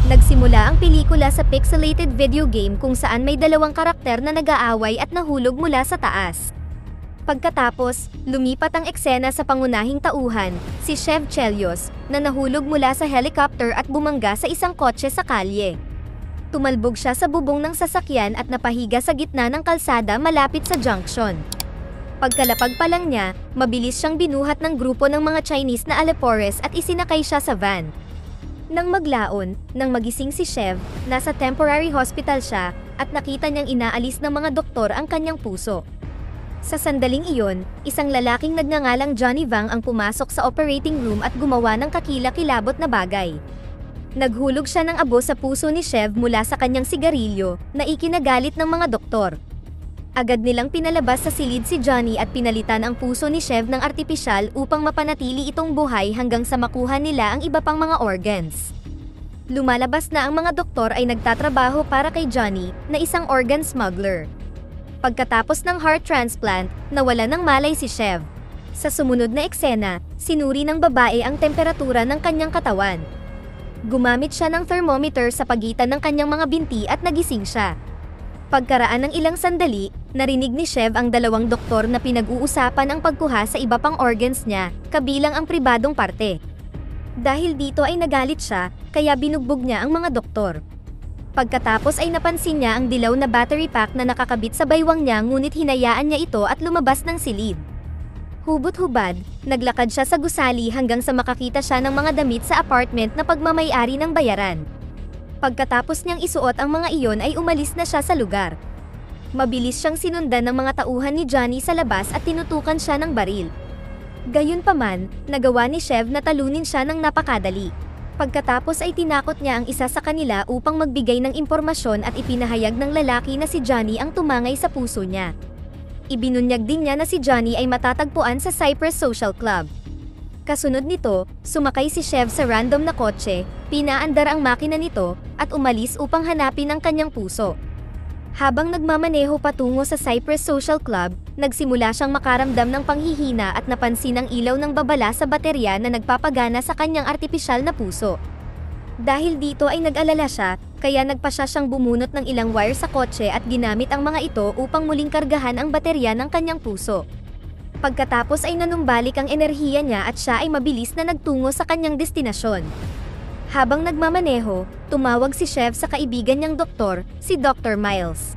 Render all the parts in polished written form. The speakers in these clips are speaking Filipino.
Nagsimula ang pelikula sa pixelated video game kung saan may dalawang karakter na nag-aaway at nahulog mula sa taas. Pagkatapos, lumipat ang eksena sa pangunahing tauhan, si Chef Chelios, na nahulog mula sa helicopter at bumangga sa isang kotse sa kalye. Tumalbog siya sa bubong ng sasakyan at napahiga sa gitna ng kalsada malapit sa junction. Pagkalapag pa lang niya, mabilis siyang binuhat ng grupo ng mga Chinese na alipores at isinakay siya sa van. Nang maglaon, nang magising si Chef, nasa temporary hospital siya, at nakita niyang inaalis ng mga doktor ang kanyang puso. Sa sandaling iyon, isang lalaking nagngangalang Johnny Vang ang pumasok sa operating room at gumawa ng kakila-kilabot na bagay. Naghulog siya ng abo sa puso ni Chef mula sa kanyang sigarilyo, na ikinagalit ng mga doktor. Agad nilang pinalabas sa silid si Johnny at pinalitan ang puso ni Chef ng artipisyal upang mapanatili itong buhay hanggang sa makuha nila ang iba pang mga organs. Lumalabas na ang mga doktor ay nagtatrabaho para kay Johnny, na isang organ smuggler. Pagkatapos ng heart transplant, nawala ng malay si Chef. Sa sumunod na eksena, sinuri ng babae ang temperatura ng kanyang katawan. Gumamit siya ng thermometer sa pagitan ng kanyang mga binti at nagising siya. Pagkaraan ng ilang sandali, narinig ni Chef ang dalawang doktor na pinag-uusapan ang pagkuha sa iba pang organs niya, kabilang ang pribadong parte. Dahil dito ay nagalit siya, kaya binugbog niya ang mga doktor. Pagkatapos ay napansin niya ang dilaw na battery pack na nakakabit sa baywang niya, ngunit hinayaan niya ito at lumabas ng silid. Hubot-hubad, naglakad siya sa gusali hanggang sa makakita siya ng mga damit sa apartment na pagmamay-ari ng bayaran. Pagkatapos niyang isuot ang mga iyon ay umalis na siya sa lugar. Mabilis siyang sinundan ng mga tauhan ni Johnny sa labas at tinutukan siya ng baril. Gayunpaman, nagawa ni Chef na talunin siya ng napakadali. Pagkatapos ay tinakot niya ang isa sa kanila upang magbigay ng impormasyon at ipinahayag ng lalaki na si Johnny ang tumangay sa puso niya. Ibinunyag din niya na si Johnny ay matatagpuan sa Cypress Social Club. Kasunod nito, sumakay si Chef sa random na kotse, pinaandar ang makina nito, at umalis upang hanapin ang kanyang puso. Habang nagmamaneho patungo sa Cypress Social Club, nagsimula siyang makaramdam ng panghihina at napansin ang ilaw ng babala sa baterya na nagpapagana sa kanyang artipisyal na puso. Dahil dito ay nag-alala siya, kaya nagpasya siyang bumunot ng ilang wire sa kotse at ginamit ang mga ito upang muling kargahan ang baterya ng kanyang puso. Pagkatapos ay nanumbalik ang enerhiya niya at siya ay mabilis na nagtungo sa kanyang destinasyon. Habang nagmamaneho, tumawag si Chef sa kaibigan niyang doktor, si Dr. Miles.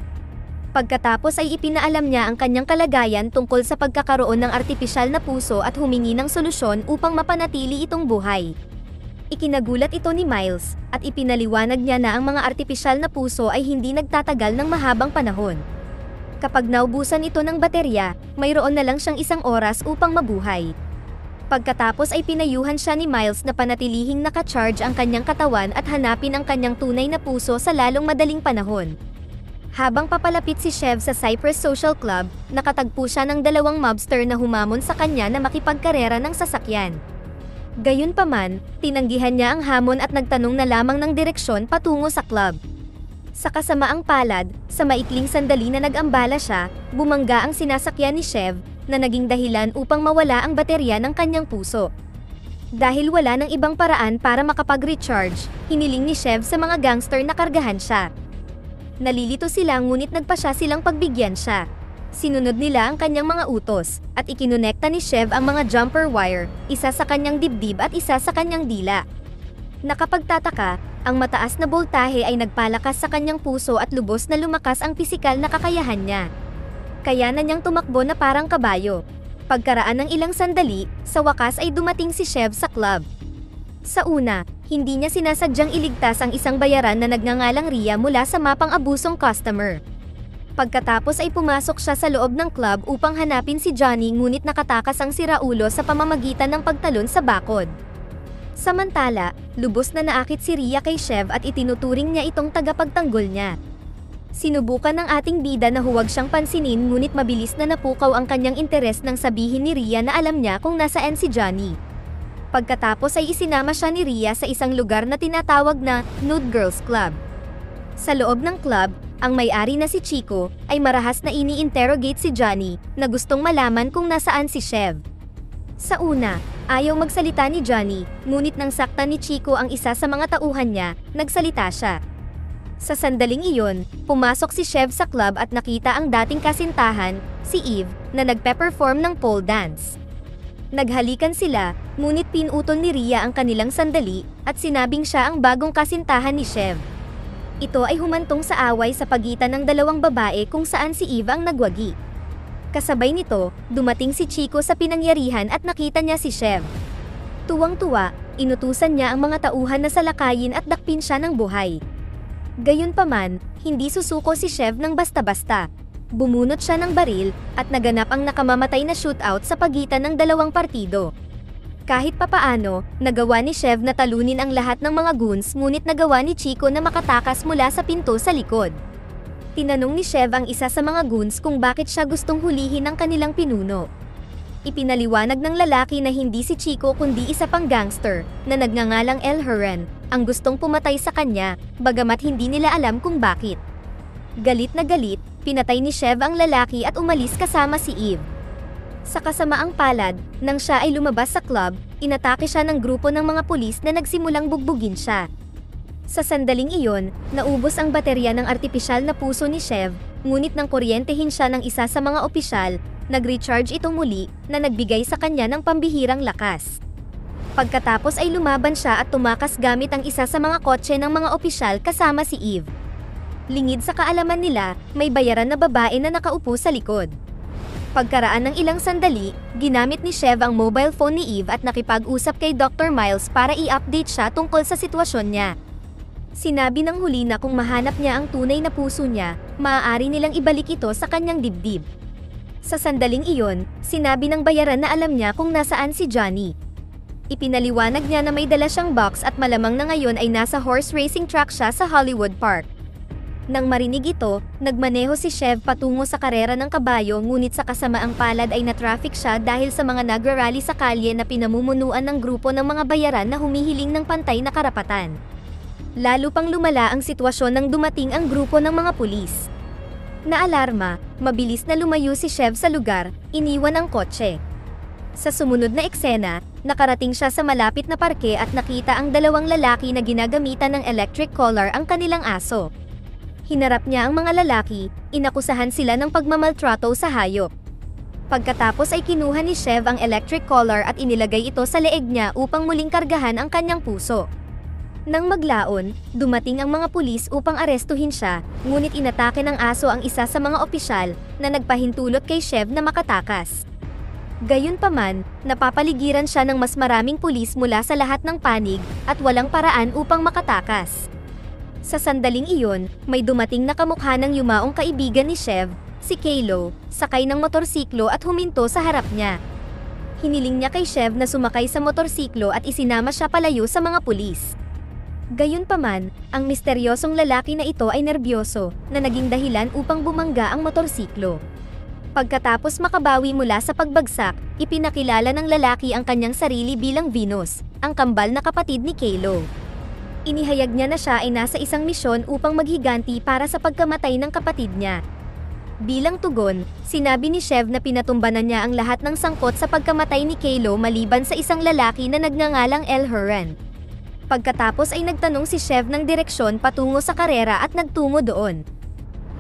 Pagkatapos ay ipinaalam niya ang kanyang kalagayan tungkol sa pagkakaroon ng artipisyal na puso at humingi ng solusyon upang mapanatili itong buhay. Ikinagulat ito ni Miles, at ipinaliwanag niya na ang mga artipisyal na puso ay hindi nagtatagal ng mahabang panahon. Kapag naubusan ito ng baterya, mayroon na lang siyang 1 oras upang mabuhay. Pagkatapos ay pinayuhan siya ni Miles na panatilihing naka-charge ang kanyang katawan at hanapin ang kanyang tunay na puso sa lalong madaling panahon. Habang papalapit si Chef sa Cypress Social Club, nakatagpo siya ng 2 mobster na humamon sa kanya na makipagkarera ng sasakyan. Gayunpaman, tinanggihan niya ang hamon at nagtanong na lamang ng direksyon patungo sa club. Sa kasamaang palad, sa maikling sandali na nag-ambala siya, bumangga ang sinasakyan ni Chef, na naging dahilan upang mawala ang baterya ng kanyang puso. Dahil wala ng ibang paraan para makapag-recharge, hiniling ni Chef sa mga gangster na kargahan siya. Nalilito sila ngunit nagpasya silang pagbigyan siya. Sinunod nila ang kanyang mga utos, at ikinonekta ni Chef ang mga jumper wire, isa sa kanyang dibdib at isa sa kanyang dila. Nakapagtataka, ang mataas na boltahe ay nagpalakas sa kanyang puso at lubos na lumakas ang pisikal na kakayahan niya. Kaya na niyang tumakbo na parang kabayo. Pagkaraan ng ilang sandali, sa wakas ay dumating si Chef sa club. Sa una, hindi niya sinasadyang iligtas ang isang bayaran na nagngangalang Ria mula sa mapang-abusong customer. Pagkatapos ay pumasok siya sa loob ng club upang hanapin si Johnny, ngunit nakatakas ang siraulo sa pamamagitan ng pagtalon sa bakod. Samantala, lubos na naakit si Ria kay Chef at itinuturing niya itong tagapagtanggol niya. Sinubukan ng ating bida na huwag siyang pansinin, ngunit mabilis na napukaw ang kanyang interes nang sabihin ni Ria na alam niya kung nasaan si Johnny. Pagkatapos ay isinama siya ni Ria sa isang lugar na tinatawag na Nude Girls Club. Sa loob ng club, ang may-ari na si Chico ay marahas na ini-interrogate si Johnny na gustong malaman kung nasaan si Chef. Sa una, ayaw magsalita ni Johnny, ngunit nang saktan ni Chico ang isa sa mga tauhan niya, nagsalita siya. Sa sandaling iyon, pumasok si Chev sa club at nakita ang dating kasintahan, si Eve, na nagpe-perform ng pole dance. Naghalikan sila, ngunit pinutol ni Rhea ang kanilang sandali, at sinabing siya ang bagong kasintahan ni Chev. Ito ay humantong sa away sa pagitan ng dalawang babae kung saan si Eve ang nagwagi. Kasabay nito, dumating si Chico sa pinangyarihan at nakita niya si Chev. Tuwang-tuwa, inutusan niya ang mga tauhan na salakayin at dakpin siya ng buhay. Gayunpaman, hindi susuko si Chev ng basta-basta. Bumunot siya ng baril, at naganap ang nakamamatay na shootout sa pagitan ng dalawang partido. Kahit papaano, nagawa ni Chev na talunin ang lahat ng mga goons ngunit nagawa ni Chico na makatakas mula sa pinto sa likod. Tinanong ni Chev ang isa sa mga goons kung bakit siya gustong hulihin ang kanilang pinuno. Ipinaliwanag ng lalaki na hindi si Chico kundi isa pang gangster, na nagngangalang El Huron, ang gustong pumatay sa kanya, bagamat hindi nila alam kung bakit. Galit na galit, pinatay ni Chev ang lalaki at umalis kasama si Eve. Sa kasamaang palad, nang siya ay lumabas sa club, inatake siya ng grupo ng mga pulis na nagsimulang bugbugin siya. Sa sandaling iyon, naubos ang baterya ng artipisyal na puso ni Chev, ngunit nang kuryentehin siya ng isa sa mga opisyal, nag-recharge ito muli, na nagbigay sa kanya ng pambihirang lakas. Pagkatapos ay lumaban siya at tumakas gamit ang isa sa mga kotse ng mga opisyal kasama si Eve. Lingid sa kaalaman nila, may bayaran na babae na nakaupo sa likod. Pagkaraan ng ilang sandali, ginamit ni Chev ang mobile phone ni Eve at nakipag-usap kay Dr. Miles para i-update siya tungkol sa sitwasyon niya. Sinabi ng huli na kung mahanap niya ang tunay na puso niya, maaari nilang ibalik ito sa kanyang dibdib. Sa sandaling iyon, sinabi ng bayaran na alam niya kung nasaan si Johnny. Ipinaliwanag niya na may dala siyang box at malamang na ngayon ay nasa horse racing track siya sa Hollywood Park. Nang marinig ito, nagmaneho si Chev patungo sa karera ng kabayo ngunit sa kasamaang palad ay na-traffic siya dahil sa mga nagrarally sa kalye na pinamumunuan ng grupo ng mga bayaran na humihiling ng pantay na karapatan. Lalo pang lumala ang sitwasyon nang dumating ang grupo ng mga pulis. Naalarma, mabilis na lumayo si Chev sa lugar, iniwan ang kotse. Sa sumunod na eksena, nakarating siya sa malapit na parke at nakita ang dalawang lalaki na ginagamitan ng electric collar ang kanilang aso. Hinarap niya ang mga lalaki, inakusahan sila ng pagmamaltrato sa hayop. Pagkatapos ay kinuha ni Chev ang electric collar at inilagay ito sa leeg niya upang muling kargahan ang kanyang puso. Nang maglaon, dumating ang mga pulis upang arestuhin siya, ngunit inatake ng aso ang isa sa mga opisyal na nagpahintulot kay Chev na makatakas. Gayunpaman, napapaligiran siya ng mas maraming pulis mula sa lahat ng panig at walang paraan upang makatakas. Sa sandaling iyon, may dumating na kamukha ng yumaong kaibigan ni Chev, si Kaylo, sakay ng motorsiklo at huminto sa harap niya. Hiniling niya kay Chev na sumakay sa motorsiklo at isinama siya palayo sa mga pulis. Gayunpaman, ang misteryosong lalaki na ito ay nerbyoso, na naging dahilan upang bumangga ang motorsiklo. Pagkatapos makabawi mula sa pagbagsak, ipinakilala ng lalaki ang kanyang sarili bilang Venus, ang kambal na kapatid ni Kaylo. Inihayag niya na siya ay nasa isang misyon upang maghiganti para sa pagkamatay ng kapatid niya. Bilang tugon, sinabi ni Chev na pinatumbanan niya ang lahat ng sangkot sa pagkamatay ni Kaylo maliban sa isang lalaki na nagngangalang El Huron. Pagkatapos ay nagtanong si Chev ng direksyon patungo sa karera at nagtungo doon.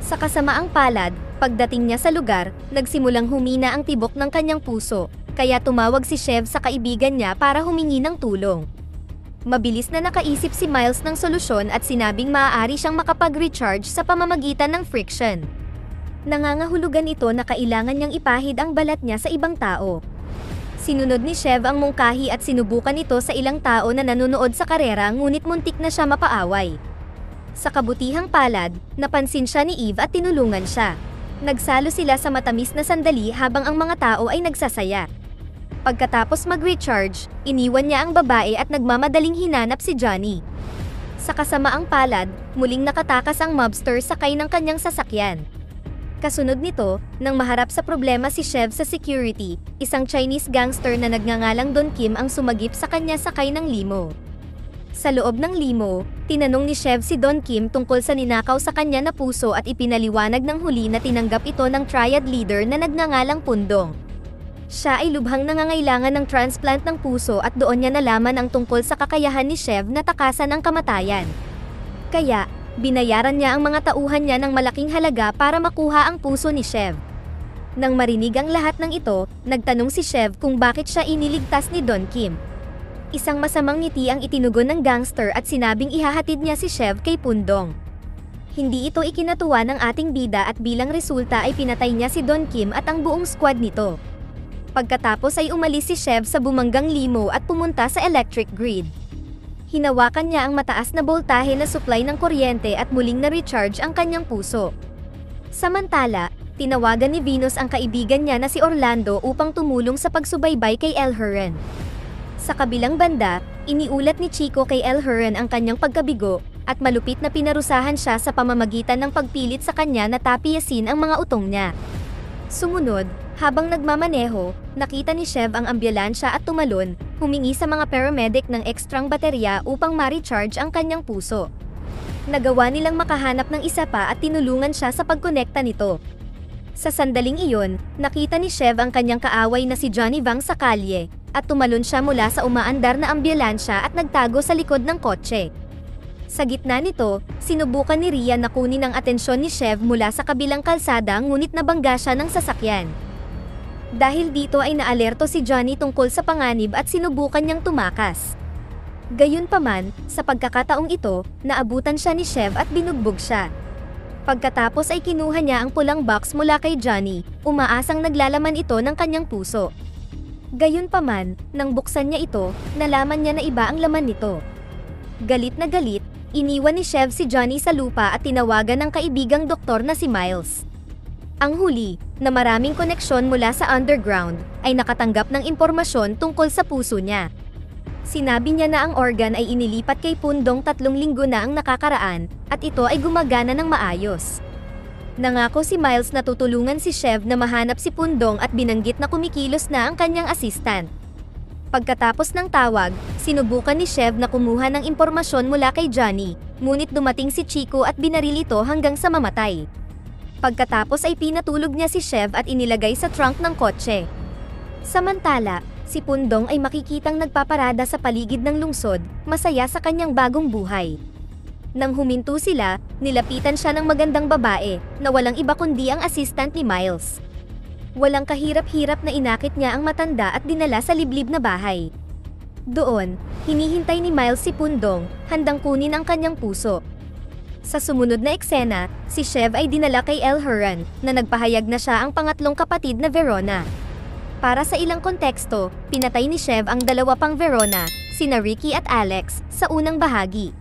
Sa kasamaang palad, pagdating niya sa lugar, nagsimulang humina ang tibok ng kanyang puso, kaya tumawag si Chev sa kaibigan niya para humingi ng tulong. Mabilis na nakaisip si Miles ng solusyon at sinabing maaari siyang makapag-recharge sa pamamagitan ng friction. Nangangahulugan ito na kailangan niyang ipahid ang balat niya sa ibang tao. Sinunod ni Chev ang mungkahi at sinubukan ito sa ilang tao na nanonood sa karera ngunit muntik na siya mapaaway. Sa kabutihang palad, napansin siya ni Eve at tinulungan siya. Nagsalo sila sa matamis na sandali habang ang mga tao ay nagsasaya. Pagkatapos mag-recharge, iniwan niya ang babae at nagmamadaling hinanap si Johnny. Sa kasamaang palad, muling nakatakas ang mobster sakay ng kanyang sasakyan. Kasunod nito, nang maharap sa problema si Chev sa security, isang Chinese gangster na nagngangalang Don Kim ang sumagip sa kanya sakay ng limo. Sa loob ng limo, tinanong ni Chev si Don Kim tungkol sa ninakaw sa kanya na puso at ipinaliwanag ng huli na tinanggap ito ng triad leader na nagngangalang Pundong. Siya ay lubhang nangangailangan ng transplant ng puso at doon niya nalaman ang tungkol sa kakayahan ni Shev na takasan ang kamatayan. Kaya, binayaran niya ang mga tauhan niya ng malaking halaga para makuha ang puso ni Shev. Nang marinig ang lahat ng ito, nagtanong si Shev kung bakit siya iniligtas ni Don Kim. Isang masamang ngiti ang itinugon ng gangster at sinabing ihahatid niya si Shev kay Pundong. Hindi ito ikinatuwa ng ating bida at bilang resulta ay pinatay niya si Don Kim at ang buong squad nito. Pagkatapos ay umalis si Shev sa bumanggang limo at pumunta sa electric grid. Hinawakan niya ang mataas na boltahe na supply ng kuryente at muling na-recharge ang kanyang puso. Samantala, tinawagan ni Venus ang kaibigan niya na si Orlando upang tumulong sa pagsubaybay kay El Huron. Sa kabilang banda, iniulat ni Chico kay El Huron ang kanyang pagkabigo, at malupit na pinarusahan siya sa pamamagitan ng pagpilit sa kanya na tapiyasin ang mga utong niya. Sumunod, habang nagmamaneho, nakita ni Shev ang ambulansya at tumalon, humingi sa mga paramedic ng ekstrang baterya upang ma-recharge ang kanyang puso. Nagawa nilang makahanap ng isa pa at tinulungan siya sa pagkonekta nito. Sa sandaling iyon, nakita ni Shev ang kanyang kaaway na si Johnny Vang sa kalye, at tumalon siya mula sa umaandar na ambulansya at nagtago sa likod ng kotse. Sa gitna nito, sinubukan ni Rhea na kunin ang atensyon ni Shev mula sa kabilang kalsada ngunit nabangga siya ng sasakyan. Dahil dito ay naalerto si Johnny tungkol sa panganib at sinubukan niyang tumakas. Gayunpaman, sa pagkakataong ito, naabutan siya ni Shev at binugbog siya. Pagkatapos ay kinuha niya ang pulang box mula kay Johnny, umaasang naglalaman ito ng kanyang puso. Gayunpaman, nang buksan niya ito, nalaman niya na iba ang laman nito. Galit na galit, iniwan ni Shev si Johnny sa lupa at tinawagan ng kaibigang doktor na si Miles. Ang huli, na maraming koneksyon mula sa underground, ay nakatanggap ng impormasyon tungkol sa puso niya. Sinabi niya na ang organ ay inilipat kay Pundong 3 linggo na ang nakakaraan, at ito ay gumagana ng maayos. Nangako si Miles na tutulungan si Shev na mahanap si Pundong at binanggit na kumikilos na ang kanyang assistant. Pagkatapos ng tawag, sinubukan ni Shev na kumuha ng impormasyon mula kay Johnny, ngunit dumating si Chico at binaril ito hanggang sa mamatay. Pagkatapos ay pinatulog niya si Shev at inilagay sa trunk ng kotse. Samantala, si Pundong ay makikitang nagpaparada sa paligid ng lungsod, masaya sa kanyang bagong buhay. Nang huminto sila, nilapitan siya ng magandang babae, na walang iba kundi ang assistant ni Miles. Walang kahirap-hirap na inakit niya ang matanda at dinala sa liblib na bahay. Doon, hinihintay ni Miles si Pundong, handang kunin ang kanyang puso. Sa sumunod na eksena, si Shev ay dinala kay El Huron, na nagpahayag na siya ang pangatlong kapatid na Verona. Para sa ilang konteksto, pinatay ni Shev ang 2 pang Verona, sina Ricky at Alex, sa unang bahagi.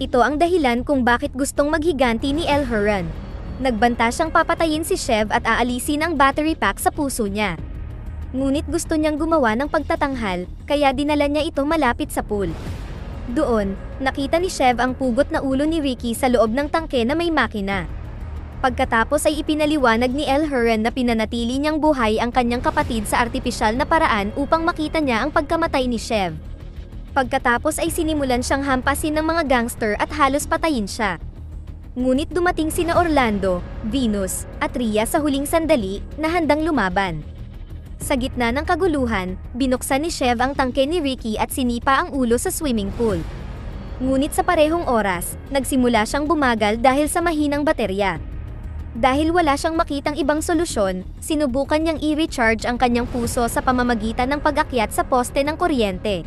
Ito ang dahilan kung bakit gustong maghiganti ni El Huron. Nagbanta siyang papatayin si Shev at aalisin ang battery pack sa puso niya. Ngunit gusto niyang gumawa ng pagtatanghal, kaya dinala niya ito malapit sa pool. Doon, nakita ni Shev ang pugot na ulo ni Ricky sa loob ng tangke na may makina. Pagkatapos ay ipinaliwanag ni El Huron na pinanatili niyang buhay ang kanyang kapatid sa artipisyal na paraan upang makita niya ang pagkamatay ni Shev. Pagkatapos ay sinimulan siyang hampasin ng mga gangster at halos patayin siya. Ngunit dumating sina Orlando, Venus, at Rhea sa huling sandali na handang lumaban. Sa gitna ng kaguluhan, binuksan ni Shev ang tangke ni Ricky at sinipa ang ulo sa swimming pool. Ngunit sa parehong oras, nagsimula siyang bumagal dahil sa mahinang baterya. Dahil wala siyang makitang ibang solusyon, sinubukan niyang i-recharge ang kanyang puso sa pamamagitan ng pag-akyat sa poste ng kuryente.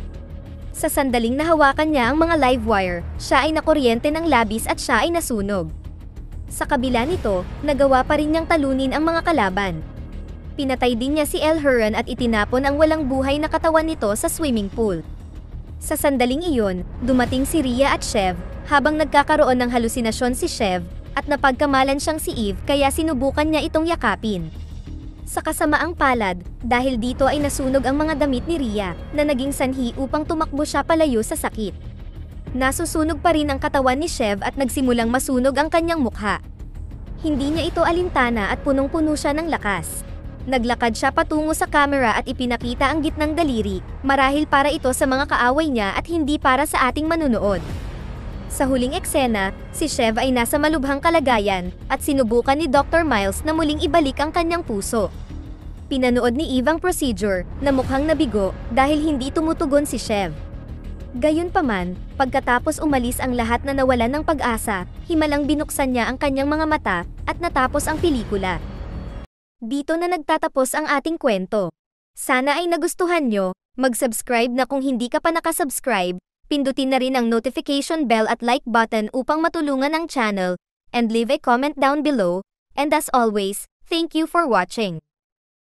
Sa sandaling nahawakan niya ang mga live wire, siya ay nakuryente ng labis at siya ay nasunog. Sa kabila nito, nagawa pa rin niyang talunin ang mga kalaban. Pinatay din niya si El Huron at itinapon ang walang buhay na katawan nito sa swimming pool. Sa sandaling iyon, dumating si Rhea at Shev, habang nagkakaroon ng halusinasyon si Shev, at napagkamalan siyang si Eve kaya sinubukan niya itong yakapin. Sa kasamaang palad, dahil dito ay nasunog ang mga damit ni Rhea, na naging sanhi upang tumakbo siya palayo sa sakit. Nasusunog pa rin ang katawan ni Shev at nagsimulang masunog ang kanyang mukha. Hindi niya ito alintana at punong-puno siya ng lakas. Naglakad siya patungo sa kamera at ipinakita ang gitnang daliri, marahil para ito sa mga kaaway niya at hindi para sa ating manunood. Sa huling eksena, si Shev ay nasa malubhang kalagayan, at sinubukan ni Dr. Miles na muling ibalik ang kanyang puso. Pinanood ni Eve ang procedure, na mukhang nabigo, dahil hindi tumutugon si Shev. Gayunpaman, pagkatapos umalis ang lahat na nawalan ng pag-asa, himalang binuksan niya ang kanyang mga mata, at natapos ang pelikula. Dito na nagtatapos ang ating kwento. Sana ay nagustuhan nyo, mag-subscribe na kung hindi ka pa nakasubscribe, pindutin na rin ang notification bell at like button upang matulungan ang channel, and leave a comment down below, and as always, thank you for watching.